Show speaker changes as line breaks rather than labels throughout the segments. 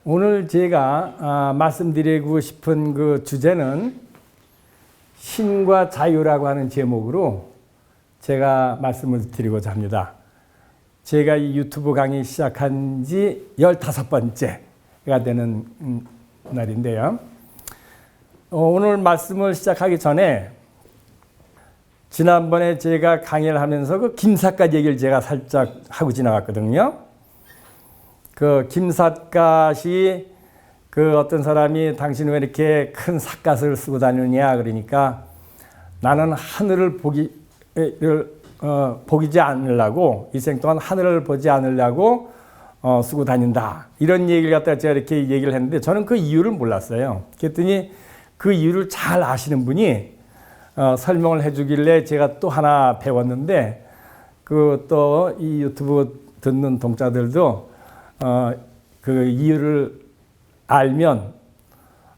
오늘 제가 말씀드리고 싶은 그 주제는 신과 자유라고 하는 제목으로 제가 말씀을 드리고자 합니다. 제가 이 유튜브 강의 시작한 지 15번째가 되는 날인데요. 오늘 말씀을 시작하기 전에 지난번에 제가 강의를 하면서 그 김삿갓 얘기를 제가 살짝 하고 지나갔거든요. 그 김삿갓이 그 어떤 사람이 당신 왜 이렇게 큰 삿갓을 쓰고 다니느냐 그러니까 나는 하늘을 보이지 않으려고 이 생 동안 하늘을 보지 않으려고 쓰고 다닌다. 이런 얘기를 갖다가 제가 이렇게 얘기를 했는데 저는 그 이유를 몰랐어요. 그랬더니 그 이유를 잘 아시는 분이 설명을 해주길래 제가 또 하나 배웠는데 그 또 이 유튜브 듣는 동자들도 그 이유를 알면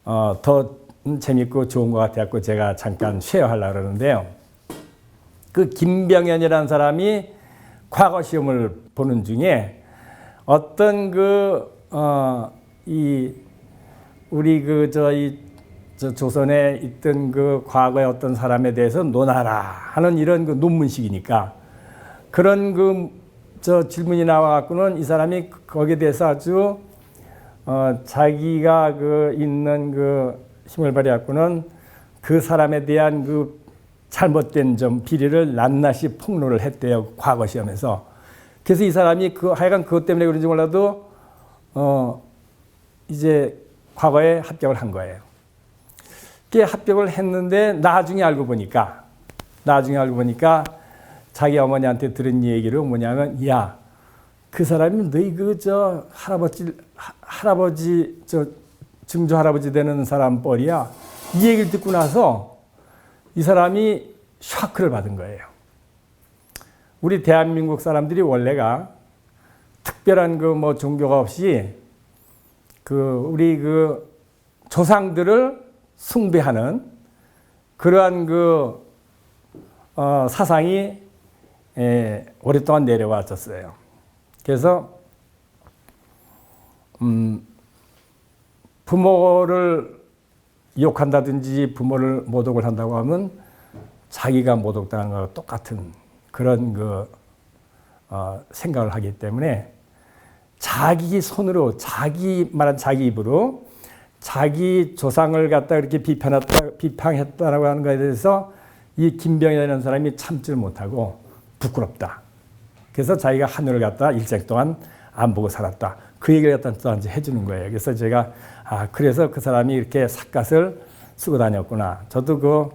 더 재밌고 좋은 것 같아서 제가 잠깐 쉐어하려고 그러는데요. 그 김병현이라는 사람이 과거 시험을 보는 중에 어떤 우리 조선에 있던 그 과거의 어떤 사람에 대해서 논하라 하는 이런 그 논문식이니까 그런 질문이 나와갖고는 이 사람이 거기에 대해서 아주 자기가 있는 힘을 발휘해갖고는 그 사람에 대한 그 잘못된 점 비리를 낱낱이 폭로를 했대요. 과거 시험에서. 그래서 이 사람이 하여간 그것 때문에 그런지 몰라도 이제 과거에 합격을 한 거예요. 그게 합격을 했는데 나중에 알고 보니까 자기 어머니한테 들은 얘기로 뭐냐면, 야, 그 사람이 너희 할아버지 증조 할아버지 되는 사람 뻘이야. 이 얘기를 듣고 나서 이 사람이 쇼크를 받은 거예요. 우리 대한민국 사람들이 원래가 특별한 종교가 없이 우리 조상들을 숭배하는 그러한 사상이 오랫동안 내려왔었어요. 그래서 부모를 욕한다든지 부모를 모독을 한다고 하면 자기가 모독당한 것과 똑같은 그런 생각을 하기 때문에 자기 손으로 자기 입으로 자기 조상을 갖다 이렇게 비판했다라고 하는 것에 대해서 이 김병현이라는 사람이 참지를 못하고 부끄럽다. 그래서 자기가 하늘을 갖다 일생 동안 안 보고 살았다. 그 얘기를 갖다 또 해주는 거예요. 그래서 제가 그래서 그 사람이 이렇게 삿갓을 쓰고 다녔구나. 저도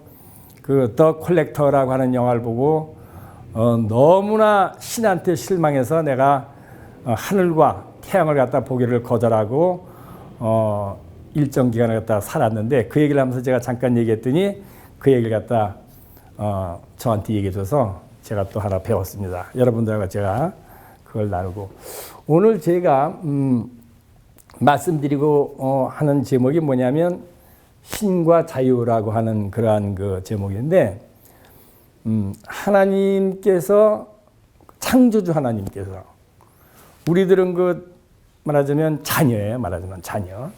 더 콜렉터라고 하는 영화를 보고 너무나 신한테 실망해서 내가 하늘과 태양을 갖다 보기를 거절하고 일정 기간을 갖다 살았는데 그 얘기를 하면서 제가 잠깐 얘기했더니 그 얘기를 갖다 저한테 얘기해줘서 제가 또 하나 배웠습니다. 여러분들과 제가 그걸 나누고 오늘 제가 말씀드리고 하는 제목이 뭐냐면 신과 자유라고 하는 그러한 제목인데 하나님께서 창조주 하나님께서 우리들은 말하자면 자녀예요. 말하자면 자녀.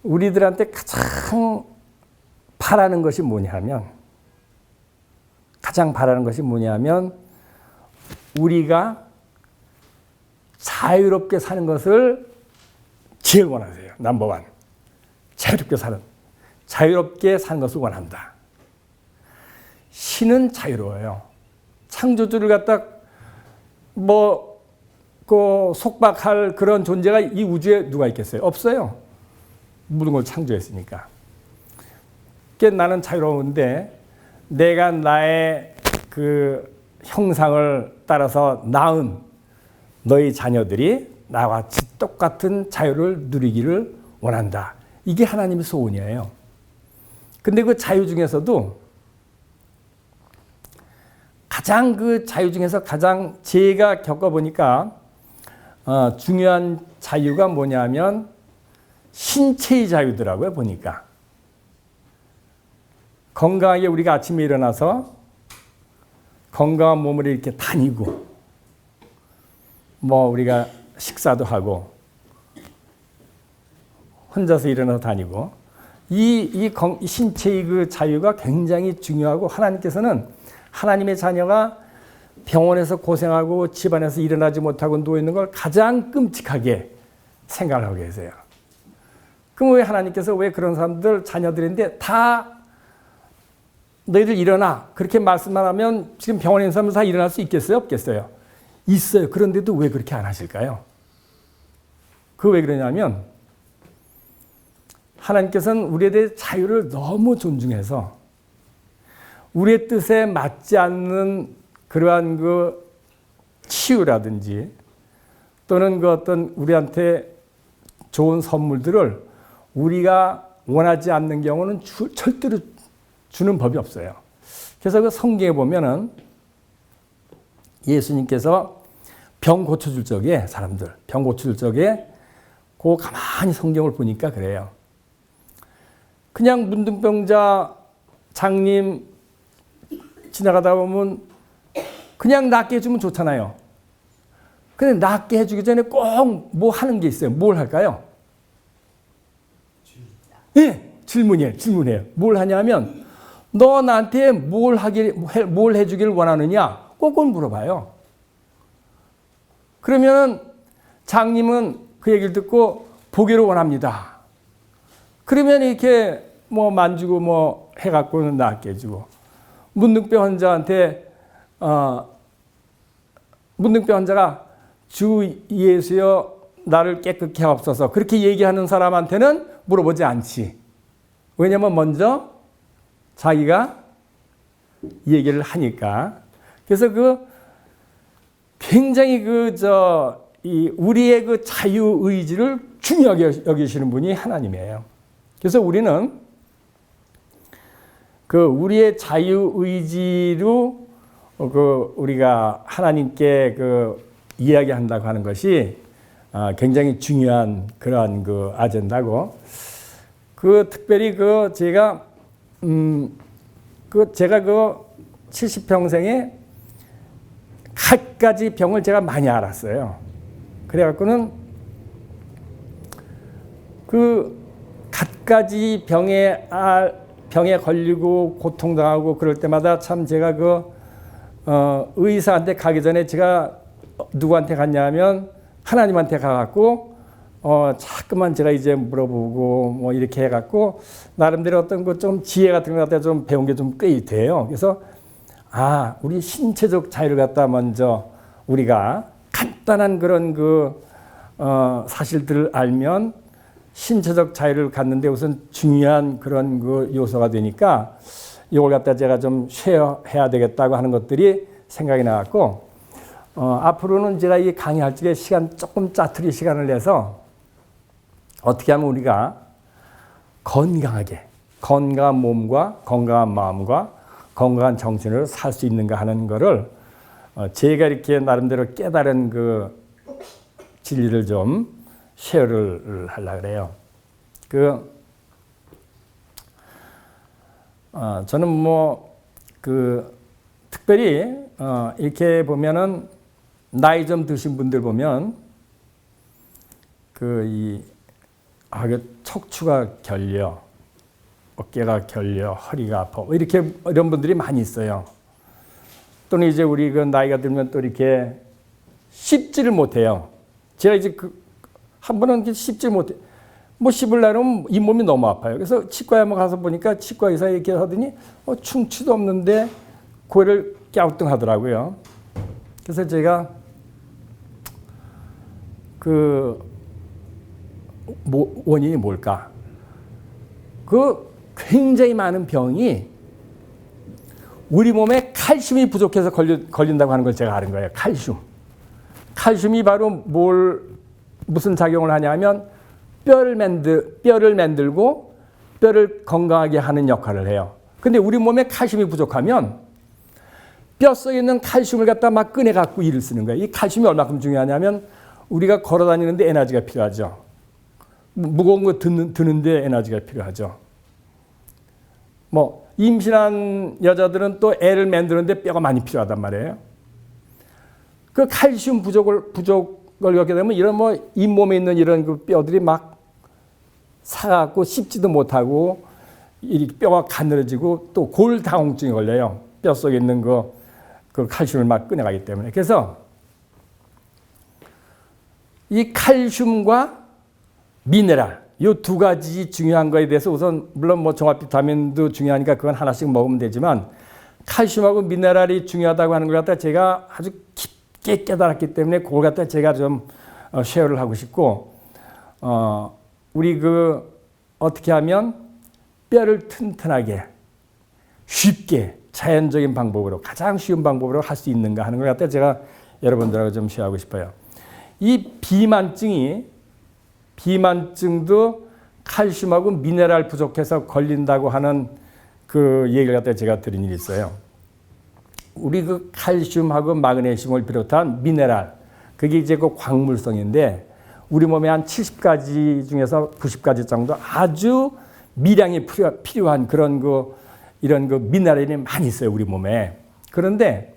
우리들한테 가장 바라는 것이 뭐냐면 우리가 자유롭게 사는 것을 제일 원하세요. 넘버원. 자유롭게 사는 것을 원한다. 신은 자유로워요. 창조주를 갖다 속박할 그런 존재가 이 우주에 누가 있겠어요? 없어요. 모든 걸 창조했으니까. 그러니까 나는 자유로운데 내가 나의 형상을 따라서 낳은 너희 자녀들이 나와 같이 똑같은 자유를 누리기를 원한다. 이게 하나님의 소원이에요. 근데 그 자유 중에서도 자유 중에서 가장 제가 겪어보니까 중요한 자유가 뭐냐면 신체의 자유더라고요. 보니까 건강하게 우리가 아침에 일어나서 건강한 몸으로 이렇게 다니고 우리가 식사도 하고 혼자서 일어나서 다니고 이 신체의 그 자유가 굉장히 중요하고 하나님께서는 하나님의 자녀가 병원에서 고생하고 집안에서 일어나지 못하고 누워있는 걸 가장 끔찍하게 생각을 하고 계세요. 그럼 왜 하나님께서 왜 그런 사람들 자녀들인데 다 너희들 일어나 그렇게 말씀만 하면 지금 병원에 있는 사람들 다 일어날 수 있겠어요? 없겠어요? 있어요. 그런데도 왜 그렇게 안 하실까요? 그거 왜 그러냐면 하나님께서는 우리에 대해 자유를 너무 존중해서 우리의 뜻에 맞지 않는 그러한 그 치유라든지 또는 그 어떤 우리한테 좋은 선물들을 우리가 원하지 않는 경우는 절대로 주는 법이 없어요. 그래서 그 성경에 보면은 예수님께서 병 고쳐줄 적에 사람들 병 고쳐줄 적에 그 가만히 성경을 보니까 그래요. 그냥 문둥병자 장님 지나가다 보면 그냥 낫게 해주면 좋잖아요. 근데 낫게 해주기 전에 꼭 뭐 하는 게 있어요. 뭘 할까요? 예, 질문해요. 뭘 하냐면 너 나한테 뭘 해주길 원하느냐? 꼭 물어봐요. 그러면 장님은 그 얘기를 듣고 보기를 원합니다. 그러면 이렇게 뭐 만지고 뭐 해갖고는 낫게 해주고 문둥병 환자한테 문둥병 환자가 주 예수여 나를 깨끗게 하옵소서 그렇게 얘기하는 사람한테는 물어보지 않지. 왜냐면 먼저 자기가 얘기를 하니까. 그래서 그 굉장히 우리의 그 자유 의지를 중요하게 여기시는 분이 하나님이에요. 그래서 우리는 그 우리의 자유 의지로 우리가 하나님께 이야기한다고 하는 것이 굉장히 중요한 그러한 그 아젠다고. 특별히 제가 70평생에 갖가지 병을 제가 많이 알았어요. 그래갖고는 갖가지 병에 걸리고 고통당하고 그럴 때마다 참 제가 의사한테 가기 전에 제가 누구한테 갔냐 하면 하나님한테 가갖고 자꾸만 제가 이제 물어보고 뭐 이렇게 해갖고 나름대로 어떤 좀 지혜 같은 거 갖다 좀 배운 게 좀 꽤 돼요. 그래서 우리 신체적 자유를 갖다 먼저 우리가 간단한 그런 사실들을 알면 신체적 자유를 갖는데 우선 중요한 그런 요소가 되니까 이걸 갖다 제가 좀 쉐어해야 되겠다고 하는 것들이 생각이 나갖고 앞으로는 제가 이 강의할 적에 조금 짜투리 시간을 내서 어떻게 하면 우리가 건강한 몸과 건강한 마음과 건강한 정신으로 살 수 있는가 하는 거를 제가 이렇게 나름대로 깨달은 진리를 좀 쉐어를 하려고 그래요. 저는 특별히 이렇게 보면은 나이 좀 드신 분들 보면 척추가 결려, 어깨가 결려, 허리가 아파 이런 분들이 많이 있어요. 또는 이제 우리 나이가 들면 또 이렇게 씹지를 못해요. 제가 이제 한 번은 씹지를 못해. 씹으려면 잇몸이 너무 아파요. 그래서 치과에 한번 가서 보니까 치과 의사 이렇게 하더니 충치도 없는데 고개를 갸우뚱하더라고요. 그래서 제가 원인이 뭘까? 굉장히 많은 병이 우리 몸에 칼슘이 부족해서 걸린다고 하는 걸 제가 아는 거예요. 칼슘이 바로 무슨 작용을 하냐면 뼈를 만들고 뼈를 건강하게 하는 역할을 해요. 근데 우리 몸에 칼슘이 부족하면 뼛속에 있는 칼슘을 갖다 막 꺼내갖고 일을 쓰는 거예요. 이 칼슘이 얼마큼 중요하냐면 우리가 걸어 다니는데 에너지가 필요하죠. 무거운 거 드는데 에너지가 필요하죠. 임신한 여자들은 또 애를 만드는데 뼈가 많이 필요하단 말이에요. 칼슘 부족을 겪게 되면 이런 잇몸에 있는 이런 뼈들이 막 사갖고 씹지도 못하고 이 뼈가 가늘어지고 또 골다공증이 걸려요. 뼛속에 있는 그 칼슘을 막 꺼내가기 때문에. 그래서 이 칼슘과 미네랄 이 두 가지 중요한 거에 대해서 우선 물론 뭐 종합 비타민도 중요하니까 그건 하나씩 먹으면 되지만 칼슘하고 미네랄이 중요하다고 하는 걸 갖다 제가 아주 깊게 깨달았기 때문에 그걸 갖다 제가 좀 쉐어를 하고 싶고 우리 어떻게 하면 뼈를 튼튼하게 쉽게 자연적인 방법으로 가장 쉬운 방법으로 할 수 있는가 하는 걸 갖다 제가 여러분들하고 좀 쉐어하고 싶어요. 이 비만증도 칼슘하고 미네랄 부족해서 걸린다고 하는 그 얘기를 갖다 제가 들은 일이 있어요. 우리 그 칼슘하고 마그네슘을 비롯한 미네랄, 그게 이제 그 광물성인데 우리 몸에 한 70가지 중에서 90가지 정도 아주 미량이 필요한 그런 이런 미네랄이 많이 있어요, 우리 몸에. 그런데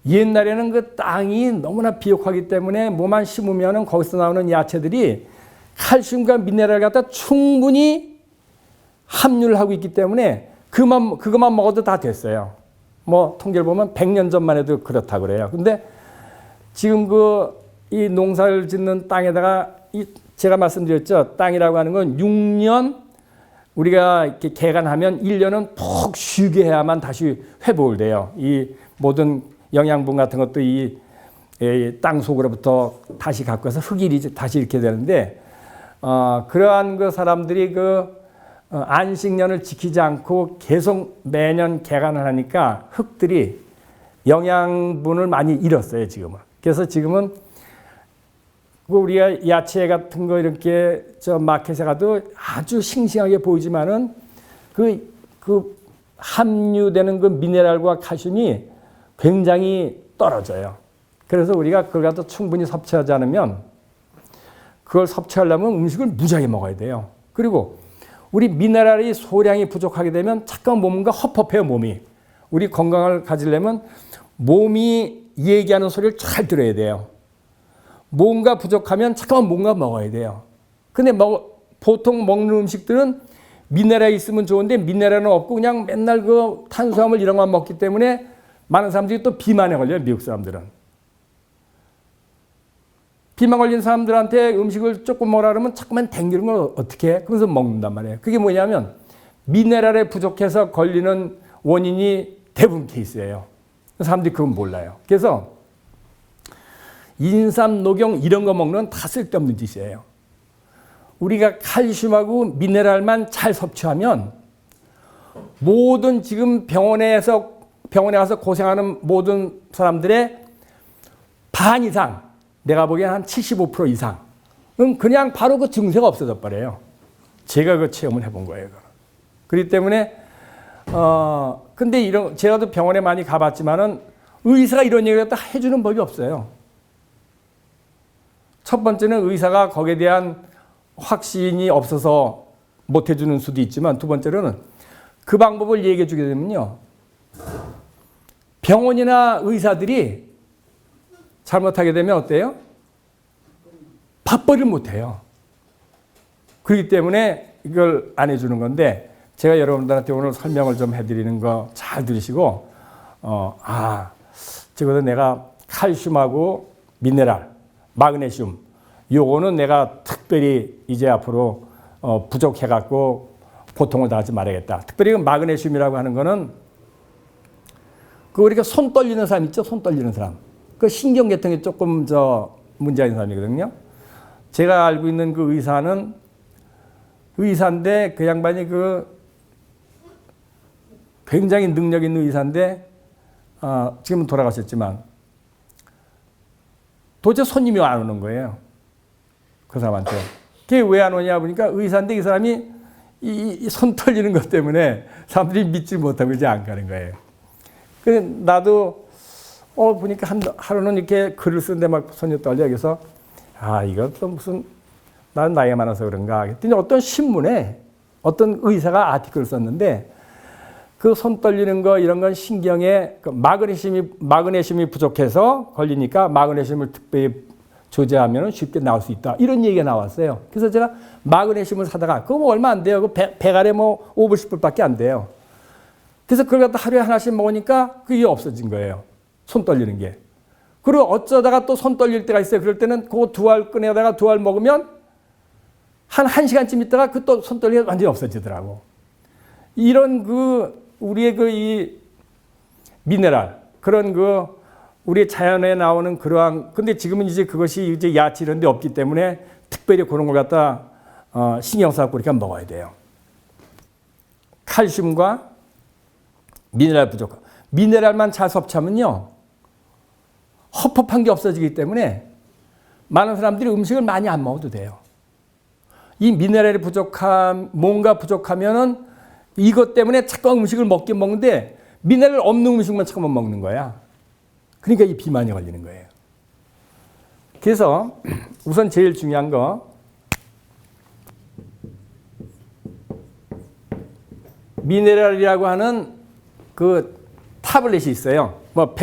옛날에는 그 땅이 너무나 비옥하기 때문에 뭐만 심으면은 거기서 나오는 야채들이 칼슘과 미네랄을 갖다 충분히 함유를 하고 있기 때문에 그것만 먹어도 다 됐어요. 뭐 통계를 보면 100년 전만 해도 그렇다고 그래요. 근데 지금 이 농사를 짓는 땅에다가 제가 말씀드렸죠. 땅이라고 하는 건 6년 우리가 이렇게 개간하면 1년은 푹 쉬게 해야만 다시 회복을 돼요. 이 모든 영양분 같은 것도 이 땅 속으로부터 다시 갖고 와서 흙이 다시 이렇게 되는데 그러한 그 사람들이 안식년을 지키지 않고 계속 매년 개간을 하니까 흙들이 영양분을 많이 잃었어요, 지금은. 그래서 지금은 우리가 야채 같은 거 이렇게 마켓에 가도 아주 싱싱하게 보이지만은 그 함유되는 그 미네랄과 칼슘이 굉장히 떨어져요. 그래서 우리가 그걸 갖다 충분히 섭취하지 않으면 그걸 섭취하려면 음식을 무지하게 먹어야 돼요. 그리고 우리 미네랄이 소량이 부족하게 되면 잠깐 뭔가 헛헛해요, 몸이. 우리 건강을 가지려면 몸이 얘기하는 소리를 잘 들어야 돼요. 뭔가 부족하면 잠깐만 뭔가 먹어야 돼요. 근데 보통 먹는 음식들은 미네랄이 있으면 좋은데 미네랄은 없고 그냥 맨날 그 탄수화물 이런 것만 먹기 때문에 많은 사람들이 또 비만에 걸려요, 미국 사람들은. 비만 걸린 사람들한테 음식을 조금 먹으라 그러면 자꾸만 땡기는 걸 어떻게 해? 그래서 먹는단 말이에요. 그게 뭐냐면 미네랄에 부족해서 걸리는 원인이 대부분 케이스예요. 사람들이 그건 몰라요. 그래서 인삼, 녹용 이런 거 먹는 건 다 쓸데없는 짓이에요. 우리가 칼슘하고 미네랄만 잘 섭취하면 모든 지금 병원에 가서 고생하는 모든 사람들의 반 이상, 내가 보기엔 한 75% 이상은 그냥 바로 그 증세가 없어져 버려요. 제가 그 체험을 해본 거예요. 그렇기 때문에 근데 제가도 병원에 많이 가봤지만은 의사가 이런 얘기를 다 해주는 법이 없어요. 첫 번째는 의사가 거기에 대한 확신이 없어서 못 해주는 수도 있지만 두 번째로는 그 방법을 얘기해 주게 되면요. 병원이나 의사들이 잘못하게 되면 어때요? 밥벌이를 못해요. 그렇기 때문에 이걸 안 해주는 건데 제가 여러분들한테 오늘 설명을 좀 해드리는 거 잘 들으시고 적어도 내가 칼슘하고 미네랄, 마그네슘 요거는 내가 특별히 이제 앞으로 부족해갖고 고통을 당하지 말아야겠다. 특별히 마그네슘이라고 하는 거는 우리가 손 떨리는 사람 있죠? 손 떨리는 사람. 그 신경계통이 조금 문제가 있는 사람이거든요. 제가 알고 있는 그 의사인데 그 양반이 굉장히 능력 있는 의사인데 지금은 돌아가셨지만 도대체 손님이 안 오는 거예요. 그 사람한테. 그게 왜 안 오냐 보니까 의사인데 이 사람이 이 손 떨리는 것 때문에 사람들이 믿지 못하고 이제 안 가는 거예요. 그래서 나도 보니까 하루는 이렇게 글을 쓰는데 막 손이 떨려. 그래서 이것도 무슨 나는 나이가 많아서 그런가. 그랬더니 어떤 신문에 어떤 의사가 아티클을 썼는데 그 손 떨리는 거 이런 건 신경에 마그네슘이 부족해서 걸리니까 마그네슘을 특별히 조제하면 쉽게 나올 수 있다. 이런 얘기가 나왔어요. 그래서 제가 마그네슘을 사다가 그거 뭐 얼마 안 돼요. 그 100알에 뭐 5불 10불밖에 안 돼요. 그래서 그걸 갖다 하루에 하나씩 먹으니까 그게 없어진 거예요. 손 떨리는 게. 그리고 어쩌다가 또 손 떨릴 때가 있어요. 그럴 때는 그거 2알 꺼내다가 2알 먹으면 한 1시간쯤 있다가 그 또 손 떨리가 완전히 없어지더라고. 이런 우리의 이 미네랄, 그런 우리 자연에 나오는 그러한, 근데 지금은 이제 그것이 이제 야채 이런 데 없기 때문에 특별히 그런 걸 갖다 신경 써서 이렇게 먹어야 돼요. 칼슘과 미네랄 부족. 미네랄만 잘 섭취하면요, 헛헛한 게 없어지기 때문에 많은 사람들이 음식을 많이 안 먹어도 돼요. 이 미네랄이 뭔가 부족하면은 이것 때문에 자꾸 음식을 먹긴 먹는데 미네랄 없는 음식만 자꾸 먹는 거야. 그러니까 이 비만이 걸리는 거예요. 그래서 우선 제일 중요한 거, 미네랄이라고 하는 그 타블렛이 있어요. 뭐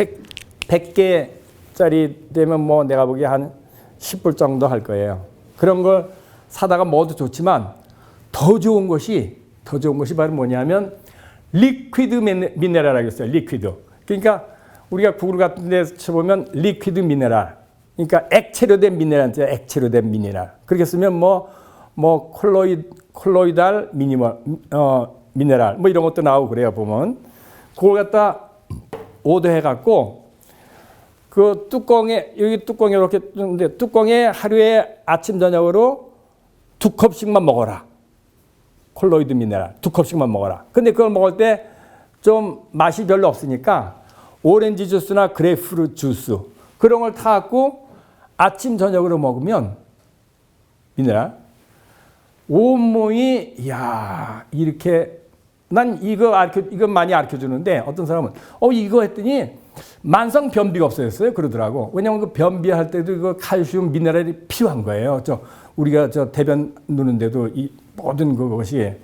100개짜리 되면 뭐 내가 보기에 한 10불 정도 할 거예요. 그런 걸 사다가 먹어도 좋지만 더 좋은 것이 바로 뭐냐면 리퀴드 미네랄이라고 있어요. 리퀴드. 그러니까 우리가 구글 같은 데 쳐보면 리퀴드 미네랄. 그러니까 액체로 된 미네랄이죠. 액체로 된 미네랄. 그렇게 쓰면 뭐 콜로이달 미네랄 뭐 이런 것도 나오고 그래요. 보면 그걸 갖다 오더해 갖고 그 뚜껑에, 여기 뚜껑에 이렇게 뜨는데 뚜껑에 하루에 아침 저녁으로 2컵씩만 먹어라. 콜로이드 미네랄 2컵씩만 먹어라. 근데 그걸 먹을 때 좀 맛이 별로 없으니까 오렌지 주스나 그레이프루트 주스 그런 걸 타갖고 아침 저녁으로 먹으면 미네랄 온몸이, 이야, 이렇게, 난 이거 많이 가르쳐 주는데 어떤 사람은 이거 했더니 만성 변비가 없어졌어요. 그러더라고. 왜냐하면 그 변비할 때도 이거 칼슘 미네랄이 필요한 거예요. 우리가 대변 누는데도 이 모든 그것이.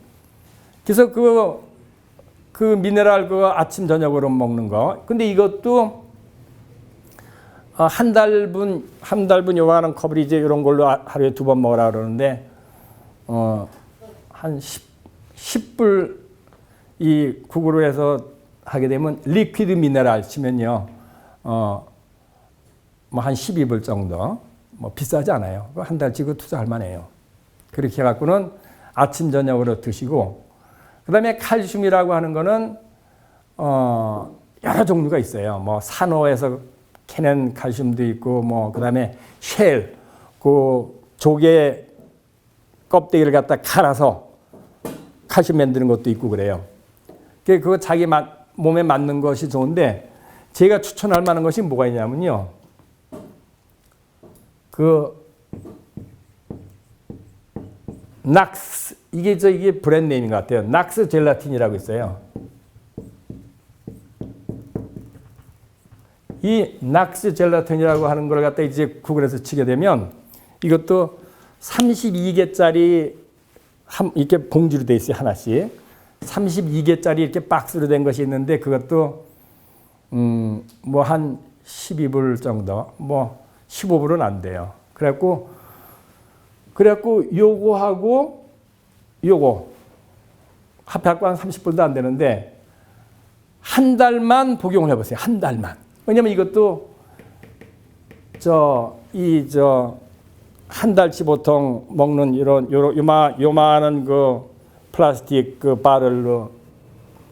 그래서 그 미네랄 아침 저녁으로 먹는 거. 근데 이것도 한 달분 요만한 컵을 이제 이런 걸로 하루에 2번 먹으라 그러는데 한 10불 이 구글로 해서 하게 되면 리퀴드 미네랄 치면요, 뭐 한 12불 정도, 뭐 비싸지 않아요. 한 달치고 투자할 만해요. 그렇게 해갖고는 아침 저녁으로 드시고, 그다음에 칼슘이라고 하는 거는 여러 종류가 있어요. 뭐 산호에서 캐낸 칼슘도 있고, 뭐 그다음에 쉘, 그 조개 껍데기를 갖다 갈아서 칼슘 만드는 것도 있고 그래요. 그거 자기 몸에 맞는 것이 좋은데, 제가 추천할 만한 것이 뭐가 있냐면요, 낙스, 이게 브랜드 네임인 것 같아요. 낙스 젤라틴이라고 있어요. 이 낙스 젤라틴이라고 하는 걸 갖다 이제 구글에서 치게 되면 이것도 32개짜리 이렇게 봉지로 돼 있어요. 하나씩 32개짜리 이렇게 박스로 된 것이 있는데, 그것도 뭐 한 12불 정도, 뭐 15불은 안 돼요. 그래갖고 요거하고 요거 합해갖고 한 30불도 안 되는데 한 달만 복용을 해보세요. 한 달만. 왜냐면 이것도 한 달치 보통 먹는 요만한 플라스틱 바를로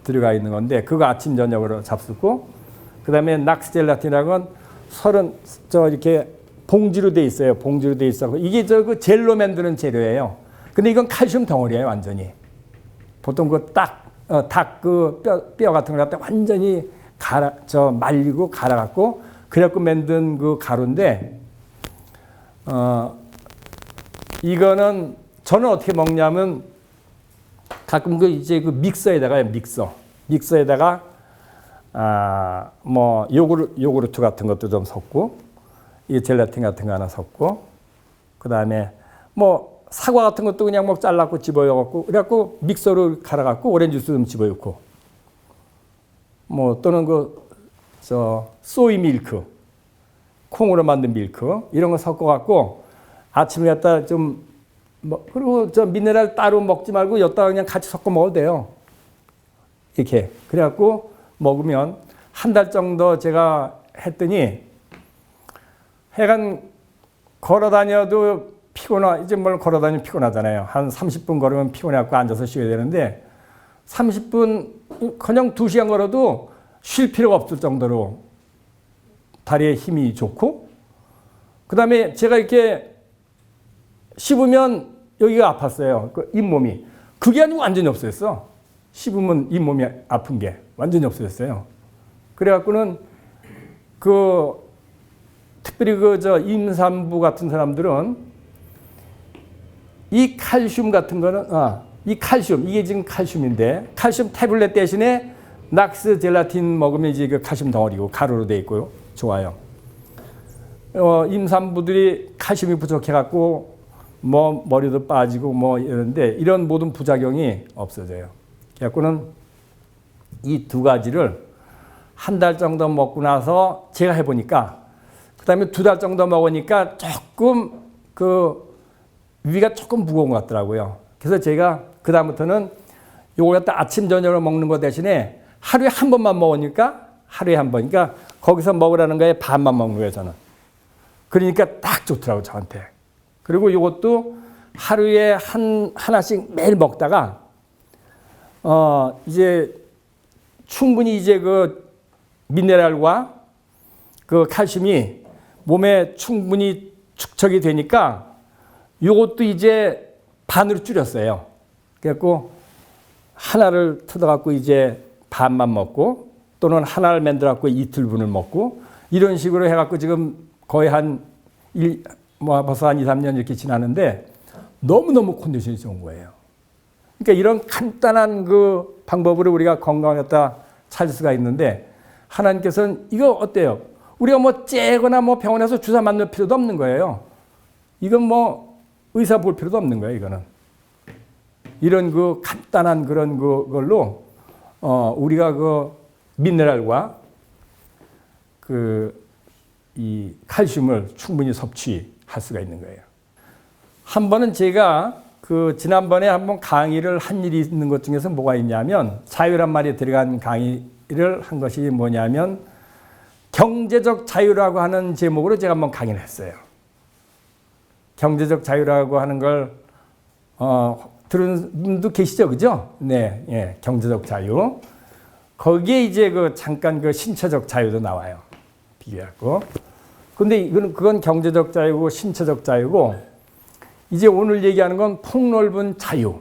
들어가 있는 건데, 그거 아침 저녁으로 잡수고, 그다음에 낙스 젤라틴이라는 이렇게 봉지로 돼 있어요. 봉지로 돼 있어. 이게 그 젤로 만드는 재료예요. 근데 이건 칼슘 덩어리예요, 완전히. 보통 닭 뼈 같은 걸 갖다 완전히 말리고 갈아갖고 그래갖고 만든 그 가루인데, 이거는 저는 어떻게 먹냐면 가끔 믹서에다가 믹서에다가 뭐 요구르트 같은 것도 좀 섞고, 이 젤라틴 같은 거 하나 섞고, 그 다음에 뭐 사과 같은 것도 그냥 뭐 잘라갖고 집어넣고, 그래갖고 믹서로 갈아갖고 오렌지 주스 좀 집어넣고, 뭐 또는 소이 밀크, 콩으로 만든 밀크 이런 거 섞어갖고 아침에 갖다 좀 그리고 저 미네랄 따로 먹지 말고 여기다가 그냥 같이 섞어 먹어도 돼요. 이렇게 그래갖고 먹으면 한 달 정도 제가 했더니 하여간 걸어 다녀도 이제 뭘 걸어 다니면 피곤하잖아요. 한 30분 걸으면 피곤해갖고 앉아서 쉬어야 되는데 30분 그냥 2시간 걸어도 쉴 필요가 없을 정도로 다리에 힘이 좋고 그 다음에 제가 이렇게 씹으면 여기가 아팠어요. 그 잇몸이. 그게 아니고 완전히 없어졌어. 씹으면 잇몸이 아픈 게 완전히 없어졌어요. 그래갖고는 특별히 임산부 같은 사람들은 이 칼슘 같은 거는, 이 칼슘, 이게 지금 칼슘인데, 칼슘 태블릿 대신에 낙스 젤라틴 먹으면 이제 그 칼슘 덩어리고 가루로 돼 있고요. 좋아요. 임산부들이 칼슘이 부족해갖고 머리도 빠지고 이런데 이런 모든 부작용이 없어져요. 그래갖고는 이 두 가지를 한 달 정도 먹고 나서 제가 해보니까 그 다음에 2달 정도 먹으니까 조금 위가 조금 무거운 것 같더라고요. 그래서 제가 그 다음부터는 요걸 갖다 아침 저녁으로 먹는 거 대신에 하루에 한 번만 먹으니까 하루에 한 번. 그러니까 거기서 먹으라는 거에 반만 먹는 거예요, 저는. 그러니까 딱 좋더라고요, 저한테. 그리고 이것도 하루에 하나씩 매일 먹다가 이제 충분히 이제 그 미네랄과 그 칼슘이 몸에 충분히 축적이 되니까 이것도 이제 반으로 줄였어요. 그래갖고 하나를 뜯어갖고 이제 반만 먹고 또는 하나를 만들어갖고 이틀분을 먹고 이런 식으로 해갖고 지금 거의 벌써 한 2, 3년 이렇게 지났는데 너무너무 컨디션이 좋은 거예요. 그러니까 이런 간단한 그 방법으로 우리가 건강을 갖다 찾을 수가 있는데 하나님께서는 이거 어때요? 우리가 째거나 병원에서 주사 맞는 필요도 없는 거예요. 이건 의사 볼 필요도 없는 거예요, 이거는. 이런 그 간단한 그런 걸로 우리가 그 미네랄과 이 칼슘을 충분히 섭취할 수가 있는 거예요. 한 번은 제가 지난번에 한번 강의를 한 일이 있는 것 중에서 뭐가 있냐면 자유란 말이 들어간 강의를 한 것이 뭐냐면 경제적 자유라고 하는 제목으로 제가 한번 강의를 했어요. 경제적 자유라고 하는 걸 들은 분도 계시죠, 그죠? 네, 예, 경제적 자유. 거기에 이제 잠깐 신체적 자유도 나와요. 비교하고. 근데 그건 경제적 자유고 신체적 자유고 이제 오늘 얘기하는 건 폭넓은 자유,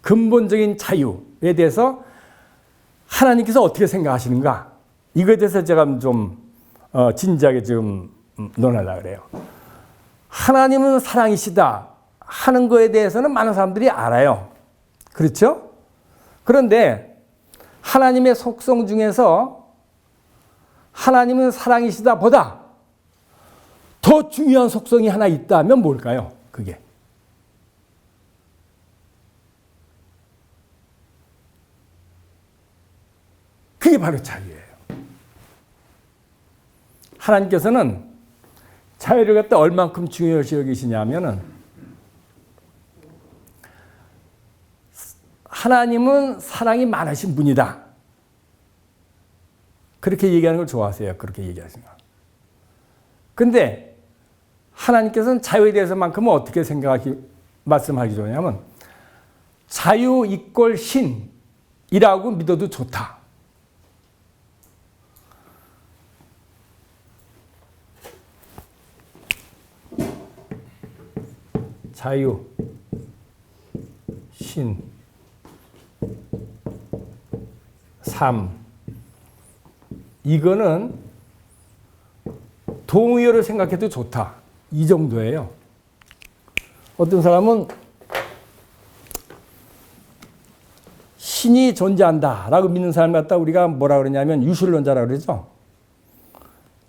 근본적인 자유에 대해서 하나님께서 어떻게 생각하시는가? 이거에 대해서 제가 좀 진지하게 좀 논하려고 그래요. 하나님은 사랑이시다 하는 거에 대해서는 많은 사람들이 알아요. 그렇죠? 그런데 하나님의 속성 중에서 하나님은 사랑이시다 보다 더 중요한 속성이 하나 있다면 뭘까요? 그게. 그게 바로 자유예요. 하나님께서는 자유를 갖다 얼만큼 중요시 여기시냐면은 하나님은 사랑이 많으신 분이다. 그렇게 얘기하는 걸 좋아하세요. 그렇게 얘기하시는 거. 근데 하나님께서는 자유에 대해서만큼은 어떻게 말씀하기 좋냐면 자유 이꼴 신이라고 믿어도 좋다. 자유, 신, 삶. 이거는 동의어를 생각해도 좋다. 이 정도예요. 어떤 사람은 신이 존재한다라고 믿는 사람 갖다 우리가 뭐라 그러냐면 유실론자라고 그러죠.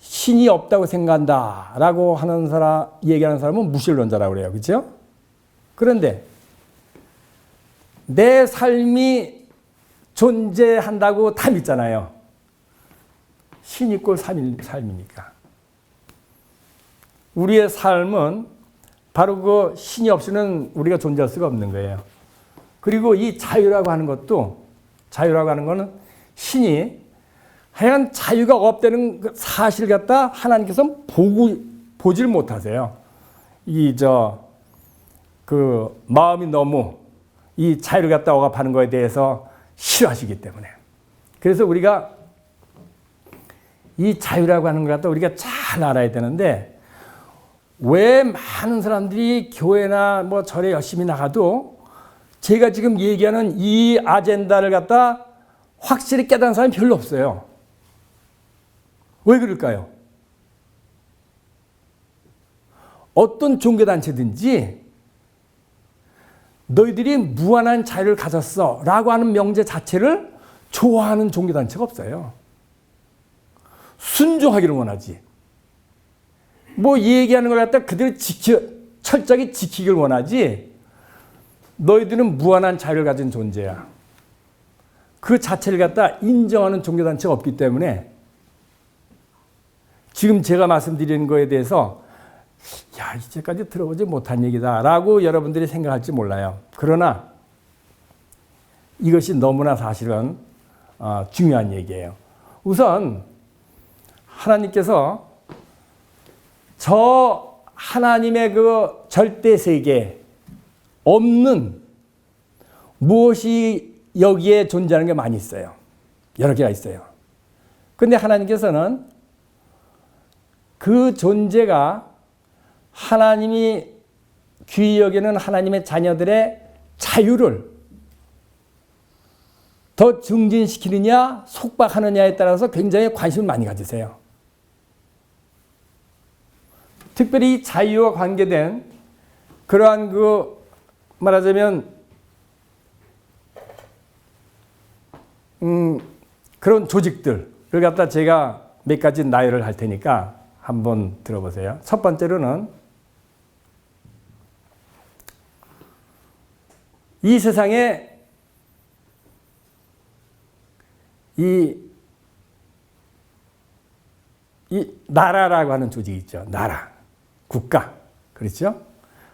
신이 없다고 생각한다라고 하는 사람, 얘기하는 사람은 무신론자라고 그래요. 그렇죠? 그런데 내 삶이 존재한다고 다 믿잖아요. 신 있고 삶이니까. 우리의 삶은 바로 그 신이 없이는 우리가 존재할 수가 없는 거예요. 그리고 이 자유라고 하는 것도, 자유라고 하는 거는 신이 하여간 자유가 없다는 그 사실을 갖다 하나님께서 보질 못하세요. 마음이 너무 이 자유를 갖다 억압하는 거에 대해서 싫어하시기 때문에. 그래서 우리가 이 자유라고 하는 걸 갖다 우리가 잘 알아야 되는데, 왜 많은 사람들이 교회나 뭐 절에 열심히 나가도 제가 지금 얘기하는 이 아젠다를 갖다 확실히 깨달은 사람이 별로 없어요. 왜 그럴까요? 어떤 종교단체든지 너희들이 무한한 자유를 가졌어 라고 하는 명제 자체를 좋아하는 종교단체가 없어요. 순종하기를 원하지. 뭐 얘기하는 걸 갖다 그대로 철저하게 지키기를 원하지. 너희들은 무한한 자유를 가진 존재야. 그 자체를 갖다 인정하는 종교단체가 없기 때문에 지금 제가 말씀드리는 거에 대해서 야, 이제까지 들어보지 못한 얘기다 라고 여러분들이 생각할지 몰라요. 그러나 이것이 너무나 사실은 중요한 얘기예요. 우선 하나님께서 저 하나님의 그 절대 세계에 없는 무엇이 여기에 존재하는 게 많이 있어요. 여러 개가 있어요. 그런데 하나님께서는 그 존재가 하나님이 귀히 여기는 하나님의 자녀들의 자유를 더 증진시키느냐 속박하느냐에 따라서 굉장히 관심을 많이 가지세요. 특별히 자유와 관계된 그러한 말하자면 그런 조직들을 갖다 제가 몇 가지 나열을 할 테니까 한번 들어보세요. 첫 번째로는 이 세상에 이 나라라고 하는 조직이 있죠. 나라, 국가. 그렇죠?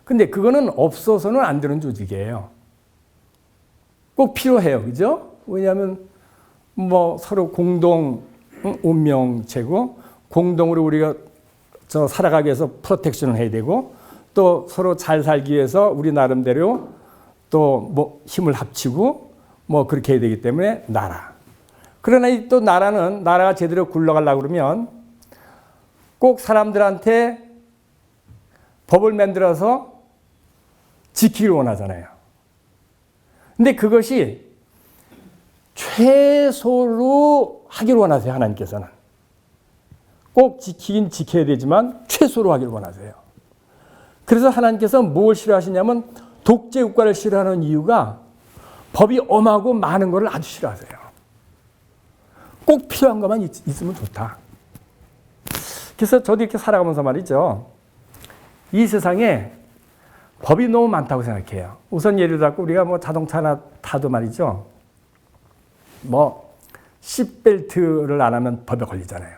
근데 그거는 없어서는 안 되는 조직이에요. 꼭 필요해요. 그죠? 왜냐하면 뭐 서로 공동 운명체고 공동으로 우리가 살아가기 위해서 프로텍션을 해야 되고 또 서로 잘 살기 위해서 우리 나름대로 또 뭐 힘을 합치고 뭐 그렇게 해야 되기 때문에 나라. 그러나 또 나라가 제대로 굴러가려고 그러면 꼭 사람들한테 법을 만들어서 지키기를 원하잖아요. 근데 그것이 최소로 하기를 원하세요. 하나님께서는. 꼭 지키긴 지켜야 되지만 최소로 하기를 원하세요. 그래서 하나님께서 뭘 싫어하시냐면 독재 국가를 싫어하는 이유가 법이 엄하고 많은 것을 아주 싫어하세요. 꼭 필요한 것만 있으면 좋다. 그래서 저도 이렇게 살아가면서 말이죠. 이 세상에 법이 너무 많다고 생각해요. 우선 예를 들어 우리가 뭐 자동차나 타도 말이죠. 뭐 시트벨트를 안 하면 법에 걸리잖아요.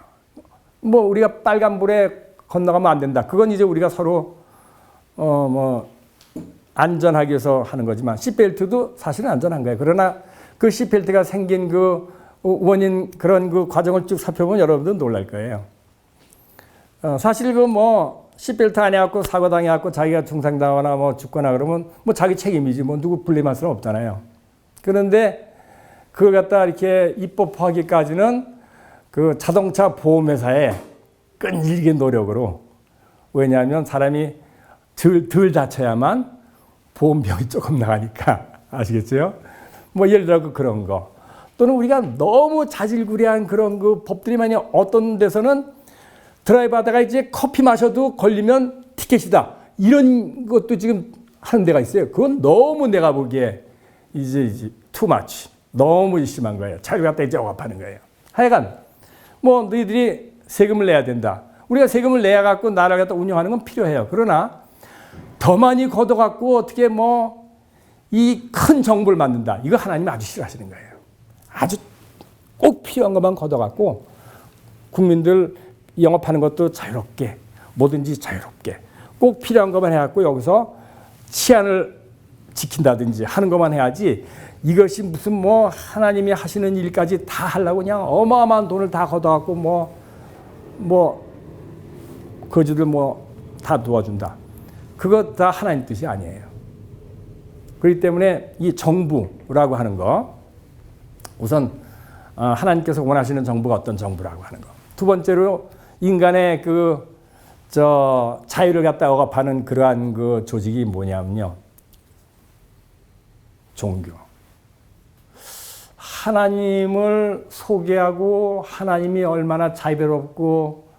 뭐 우리가 빨간불에 건너가면 안 된다. 그건 이제 우리가 서로 뭐 안전하기 위해서 하는 거지만 시트벨트도 사실은 안전한 거예요. 그러나 그 시트벨트가 생긴 그 원인 그런 그 과정을 쭉 살펴보면 여러분들은 놀랄 거예요. 사실 그 뭐 시트벨트 안 해갖고 사고 당해갖고 자기가 중상당하거나 뭐 죽거나 그러면 뭐 자기 책임이지 뭐 누구 불림할 수는 없잖아요. 그런데 그걸 갖다 이렇게 입법화하기까지는 그 자동차 보험회사의 끈질긴 노력으로 왜냐하면 사람이 덜 다쳐야만 보험비용이 조금 나가니까 아시겠죠? 뭐 예를 들어 그런 거 또는 우리가 너무 자질구레한 그런 그 법들이 많이 어떤 데서는 드라이브 하다가 이제 커피 마셔도 걸리면 티켓이다. 이런 것도 지금 하는 데가 있어요. 그건 너무 내가 보기에 이제 too much. 너무 심한 거예요. 자유 갖다 이제 억압하는 거예요. 하여간 뭐 너희들이 세금을 내야 된다. 우리가 세금을 내야 갖고 나라를 갖다 운영하는 건 필요해요. 그러나 더 많이 걷어갖고 어떻게 뭐 이 큰 정부를 만든다. 이거 하나님이 아주 싫어하시는 거예요. 아주 꼭 필요한 것만 걷어갖고 국민들 영업하는 것도 자유롭게 뭐든지 자유롭게 꼭 필요한 것만 해갖고 여기서 치안을 지킨다든지 하는 것만 해야지 이것이 무슨 뭐 하나님이 하시는 일까지 다 하려고 그냥 어마어마한 돈을 다 걷어갖고 거지들 다 도와준다. 그것 다 하나님 뜻이 아니에요. 그렇기 때문에 이 정부라고 하는 거 우선 하나님께서 원하시는 정부가 어떤 정부라고 하는 거. 두 번째로 인간의 자유를 갖다 억압하는 그러한 그 조직이 뭐냐면요. 종교. 하나님을 소개하고 하나님이 얼마나 자유롭고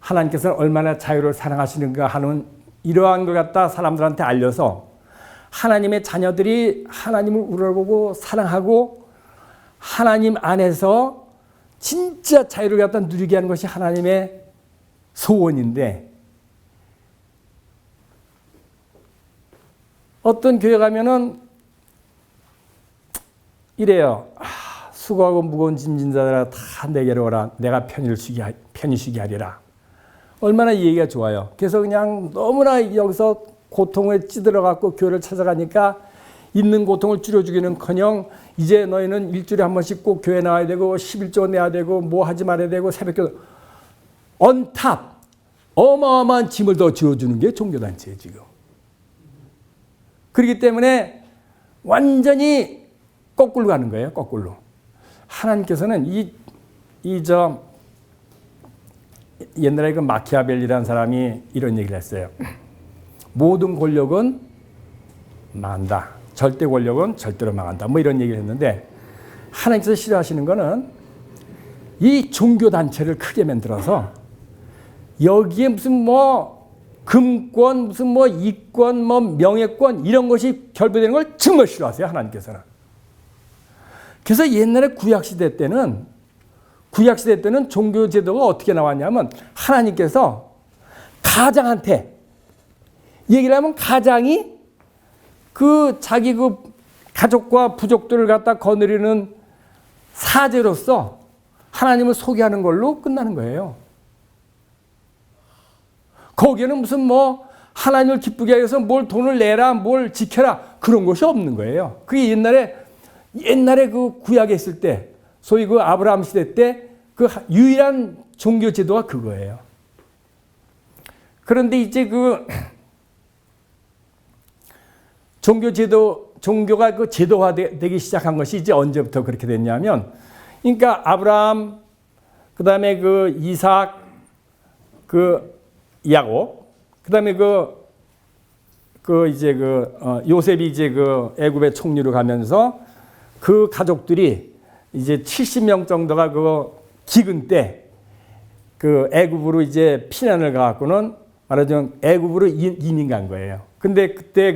하나님께서는 얼마나 자유를 사랑하시는가 하는 이러한 걸 갖다 사람들한테 알려서 하나님의 자녀들이 하나님을 우러보고 사랑하고 하나님 안에서 진짜 자유를 갖다 누리게 하는 것이 하나님의 소원인데 어떤 교회 가면은 이래요. 수고하고 무거운 짐진 자들아 다 내게로 오라. 내가 편히 쉬게 하리라. 얼마나 이 얘기가 좋아요. 그래서 그냥 너무나 여기서 고통에 찌들어갖고 교회를 찾아가니까 있는 고통을 줄여주기는커녕 이제 너희는 일주일에 한 번씩 꼭 교회 나와야 되고 11조 내야 되고 뭐 하지 말아야 되고 새벽기도 언탑 어마어마한 짐을 더 지어주는 게 종교단체예요 지금. 그렇기 때문에 완전히 거꾸로 가는 거예요. 거꾸로. 하나님께서는 옛날에 그 마키아벨리라는 사람이 이런 얘기를 했어요. 모든 권력은 망한다. 절대 권력은 절대로 망한다. 뭐 이런 얘기를 했는데 하나님께서 싫어하시는 거는 이 종교단체를 크게 만들어서 여기에 무슨 금권, 무슨 이권, 명예권 이런 것이 결부되는 걸 정말 싫어하세요. 하나님께서는. 그래서 옛날에 구약시대 때는 종교 제도가 어떻게 나왔냐면 하나님께서 가장한테 얘기를 하면 가장이 자기 가족과 부족들을 갖다 거느리는 사제로서 하나님을 소개하는 걸로 끝나는 거예요. 거기에는 무슨 하나님을 기쁘게 하기 위해서 뭘 돈을 내라, 뭘 지켜라 그런 것이 없는 거예요. 그게 옛날에 그 구약에 있을 때 소위 그 아브라함 시대 때 그 유일한 종교 제도가 그거예요. 그런데 이제 종교가 그 제도화되기 시작한 것이 이제 언제부터 그렇게 됐냐면, 그러니까 아브라함, 그 다음에 이삭, 야곱, 그 다음에 요셉이 이제 애굽의 총리로 가면서 그 가족들이 이제 70명 정도가 기근 때 애굽으로 이제 피난을 가갖고는 말하자면 애굽으로 이민 간 거예요. 근데 그때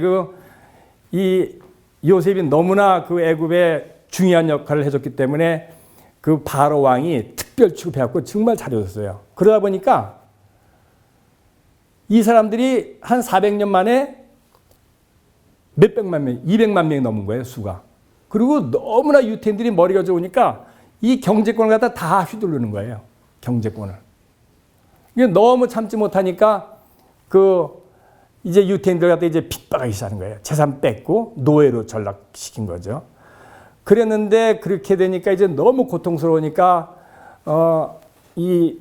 이 요셉이 너무나 애굽에 중요한 역할을 해줬기 때문에 바로 왕이 특별 취급해갖고 정말 잘해줬어요. 그러다 보니까 이 사람들이 한 400년 만에 몇백만 명, 200만 명이 넘은 거예요, 수가. 그리고 너무나 유태인들이 머리가 좋으니까 이 경제권을 갖다 다 휘두르는 거예요. 경제권을. 이게 너무 참지 못하니까 이제 유태인들 갖다 이제 핍박하기 시작하는 거예요. 재산 뺏고 노예로 전락시킨 거죠. 그랬는데 그렇게 되니까 이제 너무 고통스러우니까 이